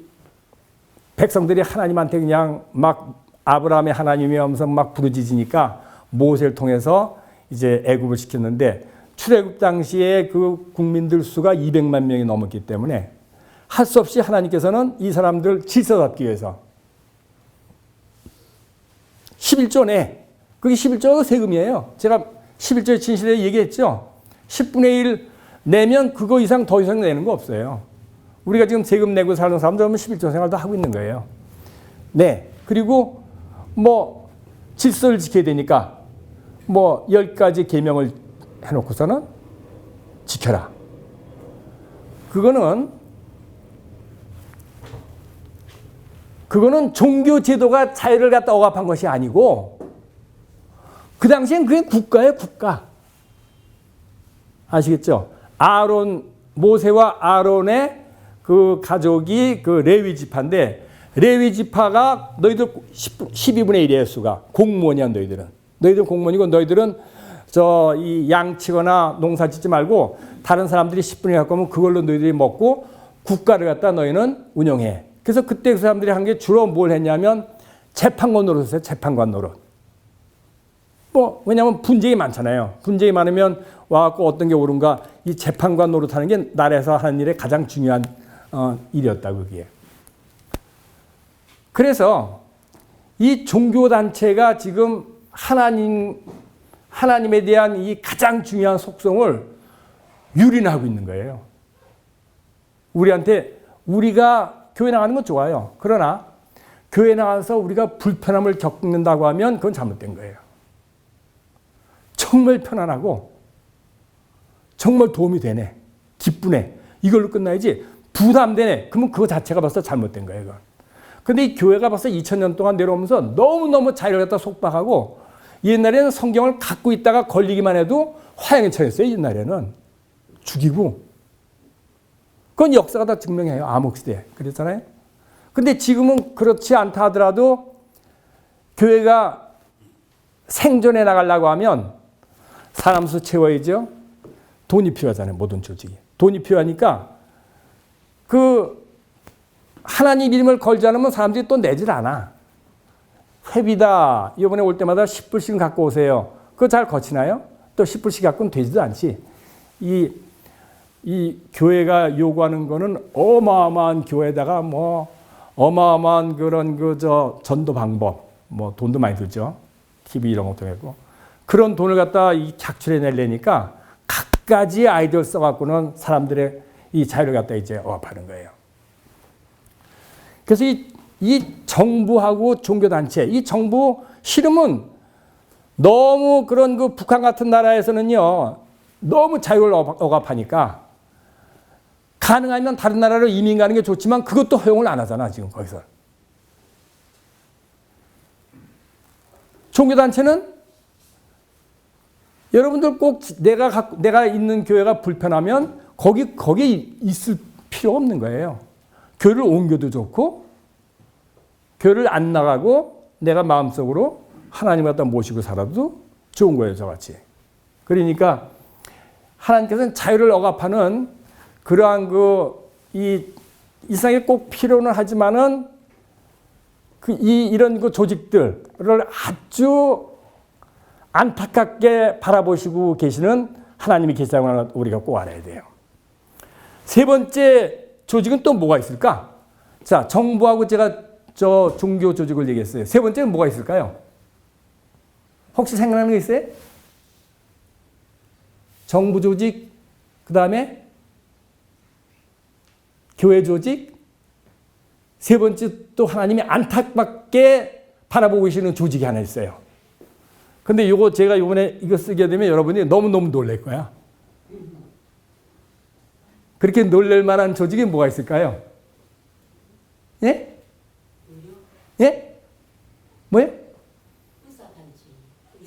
백성들이 하나님한테 그냥 막 아브라함의 하나님이 하면서 막 부르짖으니까 모세를 통해서 이제 애굽을 시켰는데 출애굽 당시에 국민들 수가 200만 명이 넘었기 때문에 할 수 없이 하나님께서는 이 사람들 질서 잡기 위해서 11조 내, 그게 11조가 세금이에요. 제가 11조의 진실에 얘기했죠. 10분의 1 내면 그거 이상 더 이상 내는 거 없어요. 우리가 지금 세금 내고 사는 사람들은 11조 생활도 하고 있는 거예요. 네. 그리고 질서를 지켜야 되니까 10가지 계명을 해놓고서는 지켜라. 그거는 종교 제도가 자유를 갖다 억압한 것이 아니고 그 당시엔 그게 국가예요, 국가. 아시겠죠? 모세와 아론의 가족이 레위 지파인데 레위 지파가 너희들 12분의 1이에요, 수가. 공무원이야, 너희들은. 너희들은 공무원이고 너희들은 이 양치거나 농사 짓지 말고 다른 사람들이 10분을 갖고 오면 그걸로 너희들이 먹고 국가를 갖다 너희는 운영해. 그래서 그때 그 사람들이 한 게 주로 뭘 했냐면 재판관 노릇을 했어요. 재판관 노릇. 왜냐하면 분쟁이 많잖아요. 분쟁이 많으면 와갖고 어떤 게 옳은가 이 재판관 노릇하는 게 나라에서 하는 일의 가장 중요한 일이었다, 그게. 그래서 이 종교단체가 지금 하나님에 대한 이 가장 중요한 속성을 유린하고 있는 거예요. 우리가 교회 나가는 건 좋아요. 그러나 교회 나가서 우리가 불편함을 겪는다고 하면 그건 잘못된 거예요. 정말 편안하고 정말 도움이 되네. 기쁘네. 이걸로 끝나야지 부담되네. 그러면 그거 자체가 벌써 잘못된 거예요. 그건. 근데 이 교회가 벌써 2000년 동안 내려오면서 너무너무 자유를 갖다 속박하고 옛날에는 성경을 갖고 있다가 걸리기만 해도 화형에 처했어요. 옛날에는. 죽이고. 그건 역사가 다 증명해요. 암흑시대. 그랬잖아요. 근데 지금은 그렇지 않다 하더라도 교회가 생존해 나가려고 하면 사람 수 채워야죠. 돈이 필요하잖아요. 모든 조직이. 돈이 필요하니까 하나님 이름을 걸지 않으면 사람들이 또 내질 않아. 회비다. 이번에 올 때마다 10불씩 갖고 오세요. 그거 잘 거치나요? 또 10불씩 갖고는 되지도 않지. 이 교회가 요구하는 거는 어마어마한 교회에다가 어마어마한 그런 전도 방법, 돈도 많이 들죠. TV 이런 것도 했고. 그런 돈을 갖다 작출해 내려니까 갖가지 아이디어를 써갖고는 사람들의 이 자유를 갖다 이제 억압하는 거예요. 그래서 이 정부하고 종교단체, 이 정부 싫으면 너무 그런 북한 같은 나라에서는요, 너무 자유를 억압하니까 가능하면 다른 나라로 이민 가는 게 좋지만 그것도 허용을 안 하잖아, 지금 거기서. 종교단체는 여러분들 꼭 내가 있는 교회가 불편하면 거기에 있을 필요 없는 거예요. 교회를 옮겨도 좋고, 교회를 안 나가고 내가 마음속으로 하나님을 갖다 모시고 살아도 좋은 거예요, 저같이. 그러니까 하나님께서는 자유를 억압하는 그러한 이 세상에 꼭 필요는 하지만은 이런 조직들을 아주 안타깝게 바라보시고 계시는 하나님이 계시다는 걸 우리가 꼭 알아야 돼요. 세 번째 조직은 또 뭐가 있을까? 자, 정부하고 제가 종교 조직을 얘기했어요. 세 번째는 뭐가 있을까요? 혹시 생각나는 거 있어요? 정부 조직, 그 다음에 교회 조직, 세 번째 또 하나님이 안타깝게 바라보고 계시는 조직이 하나 있어요. 근데 제가 이번에 이거 쓰게 되면 여러분이 너무너무 놀랄 거야. 그렇게 놀랄 만한 조직이 뭐가 있을까요? 예? 예? 뭐예요?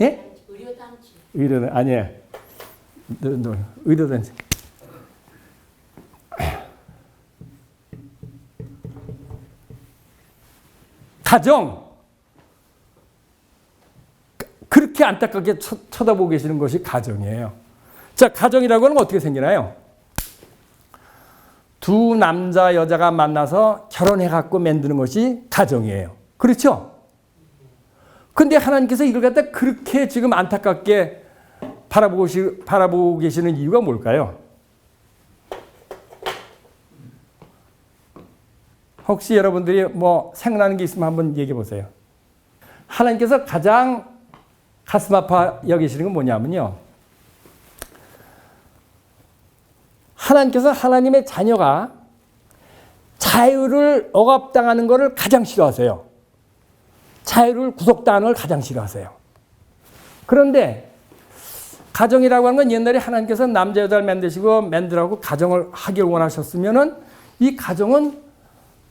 예? 의료단체. 의료단체. 아니에요. 의료단체. 가정. 그렇게 안타깝게 쳐다보고 계시는 것이 가정이에요. 자, 가정이라고 하는 건 어떻게 생기나요? 두 남자, 여자가 만나서 결혼해갖고 만드는 것이 가정이에요. 그렇죠? 근데 하나님께서 이걸 갖다 그렇게 지금 안타깝게 바라보고 계시는 이유가 뭘까요? 혹시 여러분들이 생각나는 게 있으면 한번 얘기해 보세요. 하나님께서 가장 가슴 아파 여기시는 건 뭐냐면요. 하나님께서 하나님의 자녀가 자유를 억압당하는 것을 가장 싫어하세요. 자유를 구속당하는 걸 가장 싫어하세요. 그런데 가정이라고 하는 건 옛날에 하나님께서 남자 여자를 만들라고 가정을 하길 원하셨으면은 이 가정은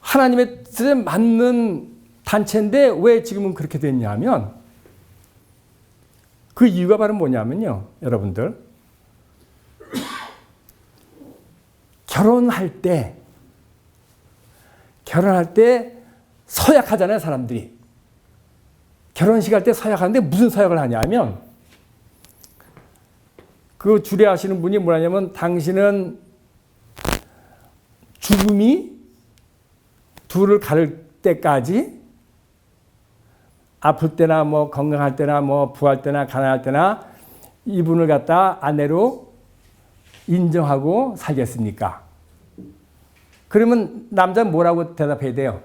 하나님의 뜻에 맞는 단체인데 왜 지금은 그렇게 됐냐면 그 이유가 바로 뭐냐면요. 여러분들 결혼할 때 서약하잖아요, 사람들이. 결혼식 할 때 서약하는데 무슨 서약을 하냐면 그 주례하시는 분이 뭐냐면 당신은 죽음이 둘을 가를 때까지 아플 때나 뭐 건강할 때나 뭐 부할 때나 가난할 때나 이분을 갖다 아내로 인정하고 살겠습니까? 그러면 남자는 뭐라고 대답해야 돼요?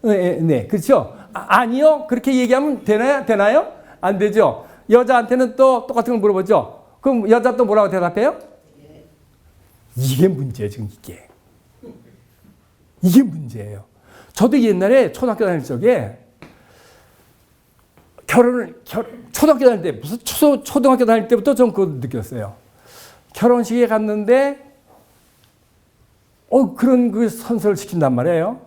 네, 그렇죠? 아니요. 그렇게 얘기하면 되나요? 안 되죠. 여자한테는 또 똑같은 걸 물어보죠. 그럼 여자 또 뭐라고 대답해요? 이게 문제예요, 지금 이게. 이게 문제예요. 저도 옛날에 초등학교 다닐 적에 초등학교 다닐 때, 무슨 초등학교 다닐 때부터 좀 그거 느꼈어요. 결혼식에 갔는데, 그런 그 선서를 시킨단 말이에요.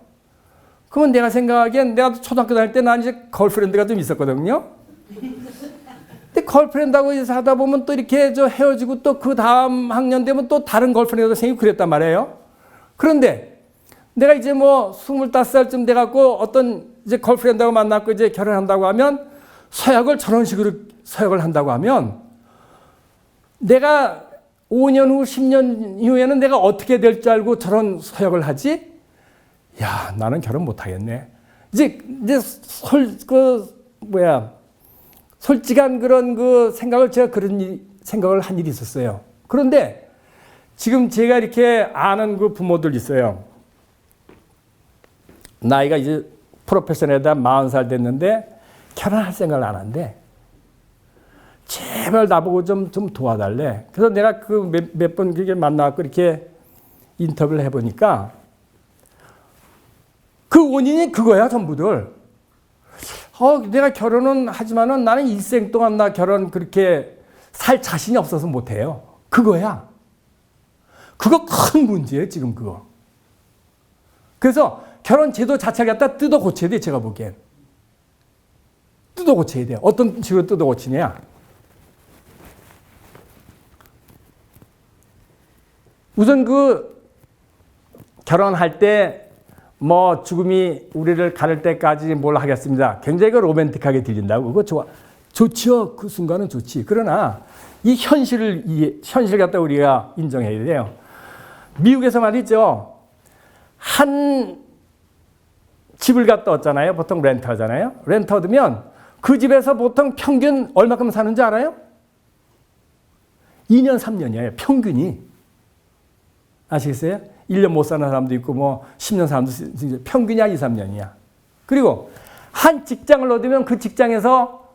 그러면 내가 생각하기엔 내가 초등학교 다닐 때 난 이제 걸프렌드가 좀 있었거든요. 근데 걸프렌드하고 하다 보면 또 이렇게 헤어지고 또 그 다음 학년 되면 또 다른 걸프렌드가 생기고 그랬단 말이에요. 그런데 내가 이제 뭐 25살쯤 돼갖고 어떤 이제 걸프렌드하고 만났고 이제 결혼한다고 하면 서약을 저런 식으로 서약을 한다고 하면 내가 5년 후, 10년 이후에는 내가 어떻게 될 줄 알고 저런 서약을 하지? 야, 나는 결혼 못 하겠네. 이제 솔직한 그런 그 생각을 제가 생각을 한 일이 있었어요. 그런데 지금 제가 이렇게 아는 그 부모들 있어요. 나이가 이제 프로페셔널에다 40살 됐는데 결혼할 생각을 안 한대. 제발 나보고 좀 도와달래. 그래서 내가 그 몇 번 그렇게 만나고 이렇게 인터뷰를 해보니까 그 원인이 그거야, 전부들. 내가 결혼은 하지만은 나는 일생 동안 나 결혼 그렇게 살 자신이 없어서 못해요. 그거야. 그거 큰 문제예요, 지금 그거. 그래서 결혼 제도 자체를 갖다 뜯어 고쳐야 돼, 제가 보기엔. 뜯어 고쳐야 돼요. 어떤 식으로 뜯어 고치냐. 우선 결혼할 때 뭐 죽음이 우리를 가를 때까지 뭘 하겠습니다. 굉장히 로맨틱하게 들린다고. 그거 좋죠. 그 순간은 좋지. 그러나 이 현실을 갖다 우리가 인정해야 돼요. 미국에서 말이죠. 한 집을 갖다 얻잖아요. 보통 렌트 하잖아요. 렌트 얻으면 그 집에서 보통 평균 얼마큼 사는지 알아요? 2년, 3년이에요. 평균이. 아시겠어요? 1년 못 사는 사람도 있고 뭐 10년 사람도 평균이 한 2, 3년이야. 그리고 한 직장을 얻으면 그 직장에서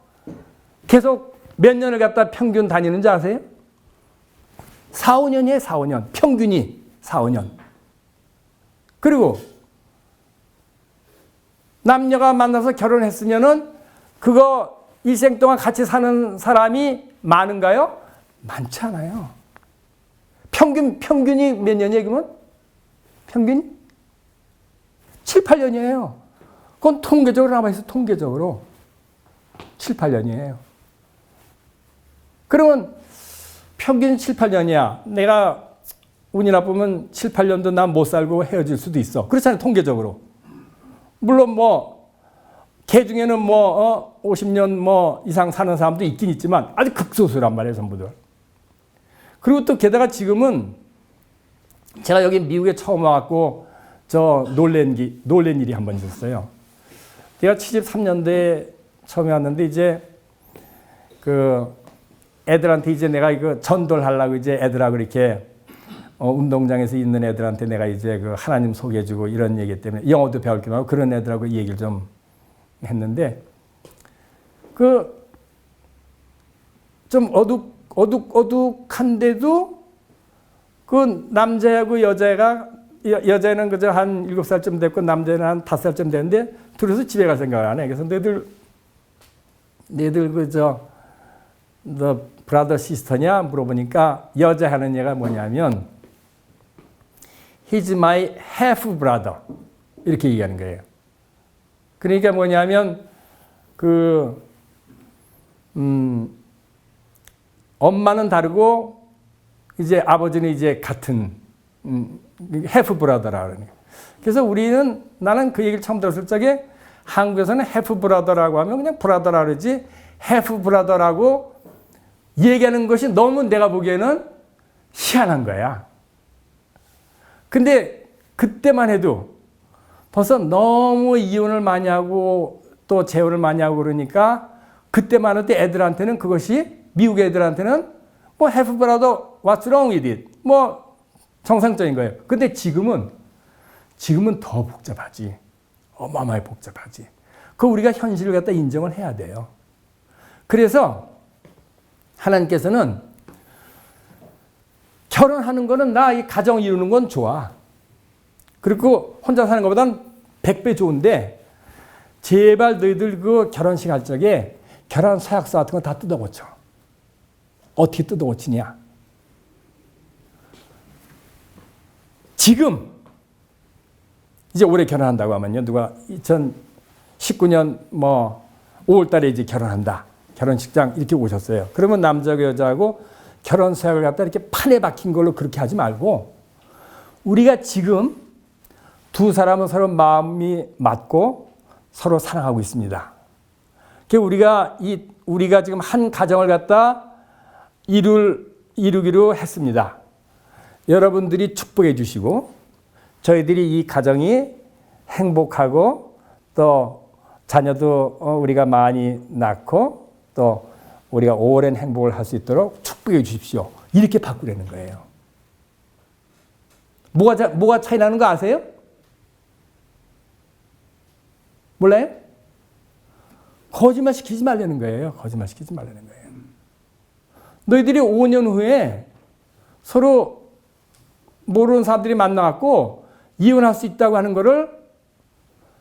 계속 몇 년을 갖다 평균 다니는지 아세요? 4, 5년이에요. 4, 5년. 평균이 4, 5년. 그리고 남녀가 만나서 결혼했으면은 그거 일생 동안 같이 사는 사람이 많은가요? 많지 않아요. 평균이 몇 년이에요, 그러면? 평균? 7, 8년이에요. 그건 통계적으로 남아있어, 통계적으로. 7, 8년이에요. 그러면 평균 7, 8년이야. 내가 운이 나쁘면 7, 8년도 난 못 살고 헤어질 수도 있어. 그렇잖아요, 통계적으로. 물론 개 중에는 50년 이상 사는 사람도 있긴 있지만 아주 극소수란 말이에요, 전부들. 그리고 또 게다가 지금은 제가 여기 미국에 처음 와갖고 놀란 일이 한 번 있었어요. 제가 73년도에 처음에 왔는데 이제 애들한테 이제 내가 이거 전도를 하려고 이제 애들하고 이렇게 운동장에서 있는 애들한테 내가 이제 하나님 소개해주고 이런 얘기 때문에 영어도 배울 겸 하고 그런 애들하고 얘기를 좀 했는데 좀 어둑한데도 그 남자하고 여자는 그저 한 7살쯤 됐고 남자는 한 5살쯤 됐는데 둘이서 집에 갈 생각을 안 해. 그래서 너희들 너 브라더 시스터냐 물어보니까 여자 하는 얘가 뭐냐면 He's my half brother 이렇게 얘기하는 거예요. 그러니까 뭐냐면 엄마는 다르고 이제 아버지는 이제 같은 half brother라 그러니까 그래서 나는 그 얘기를 처음 들었을 적에 한국에서는 해프 브라더라고 하면 그냥 브라더라 그러지 해프 브라더라고 얘기하는 것이 너무 내가 보기에는 희한한 거야. 근데 그때만 해도 벌써 너무 이혼을 많이 하고 또 재혼을 많이 하고 그러니까 그때만 해도 애들한테는 그것이 미국 애들한테는 뭐 have brother, what's wrong with it? 뭐 정상적인 거예요. 근데 지금은 더 복잡하지. 어마어마하게 복잡하지. 그 우리가 현실을 갖다 인정을 해야 돼요. 그래서 하나님께서는 결혼하는 거는 나 이 가정 이루는 건 좋아. 그리고 혼자 사는 것보다는 100배 좋은데 제발 너희들 그 결혼식 할 적에 결혼 서약서 같은 거 다 뜯어고쳐. 어떻게 뜯어고치냐? 지금 이제 올해 결혼한다고 하면요. 누가 2019년 뭐 5월 달에 이제 결혼한다. 결혼식장 이렇게 오셨어요. 그러면 남자하고 여자하고 결혼 서약을 갖다 이렇게 판에 박힌 걸로 그렇게 하지 말고 우리가 지금 두 사람은 서로 마음이 맞고 서로 사랑하고 있습니다. 우리가 지금 한 가정을 갖다 이루기로 했습니다. 여러분들이 축복해 주시고 저희들이 이 가정이 행복하고 또 자녀도 우리가 많이 낳고 또 우리가 오랜 행복을 할 수 있도록 축복해 주십시오. 이렇게 바꾸려는 거예요. 뭐가 차이 나는 거 아세요? 몰라요? 거짓말 시키지 말라는 거예요. 거짓말 시키지 말라는 거예요. 너희들이 5년 후에 서로 모르는 사람들이 만나갖고 이혼할 수 있다고 하는 거를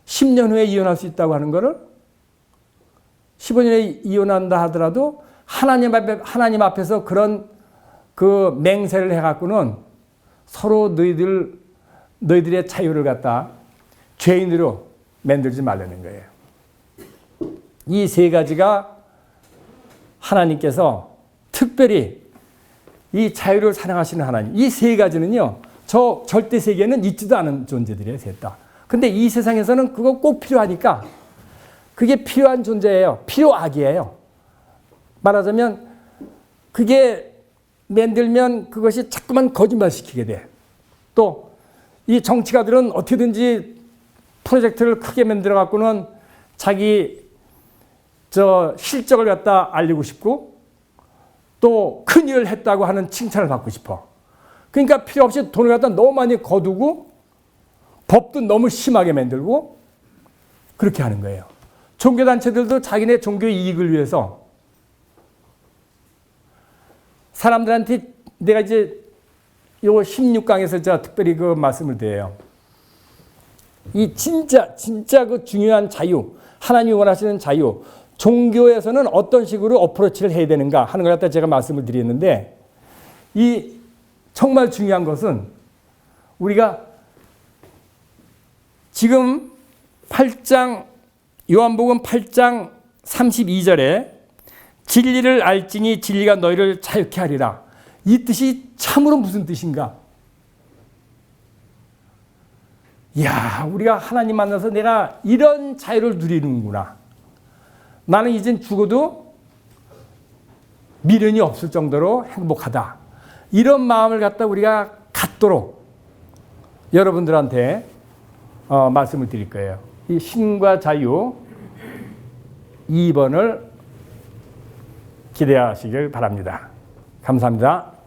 10년 후에 이혼할 수 있다고 하는 거를 15년에 이혼한다 하더라도 하나님 앞에서 그런 그 맹세를 해갖고는 서로 너희들의 자유를 갖다 죄인으로 만들지 말라는 거예요. 이 세 가지가 하나님께서 특별히 이 자유를 사랑하시는 하나님. 이 세 가지는요. 저 절대 세계에는 있지도 않은 존재들이에요. 셋 다. 근데 이 세상에서는 그거 꼭 필요하니까 그게 필요한 존재예요. 필요악이에요. 말하자면 그게 만들면 그것이 자꾸만 거짓말시키게 돼. 또 이 정치가들은 어떻게든지 프로젝트를 크게 만들어 갖고는 자기 실적을 갖다 알리고 싶고 또 큰일을 했다고 하는 칭찬을 받고 싶어. 그러니까 필요 없이 돈을 갖다 너무 많이 거두고 법도 너무 심하게 만들고 그렇게 하는 거예요. 종교단체들도 자기네 종교 이익을 위해서 사람들한테 내가 이제 요 16강에서 제가 특별히 그 말씀을 드려요. 이 진짜 그 중요한 자유, 하나님이 원하시는 자유, 종교에서는 어떤 식으로 어프로치를 해야 되는가 하는 걸 갖다 제가 말씀을 드렸는데 이 정말 중요한 것은 우리가 지금 8장 요한복음 8장 32절에 진리를 알지니 진리가 너희를 자유케 하리라. 이 뜻이 참으로 무슨 뜻인가? 이야, 우리가 하나님 만나서 내가 이런 자유를 누리는구나. 나는 이젠 죽어도 미련이 없을 정도로 행복하다. 이런 마음을 갖다 우리가 갖도록 여러분들한테 말씀을 드릴 거예요. 이 신과 자유 2번을 기대하시길 바랍니다. 감사합니다.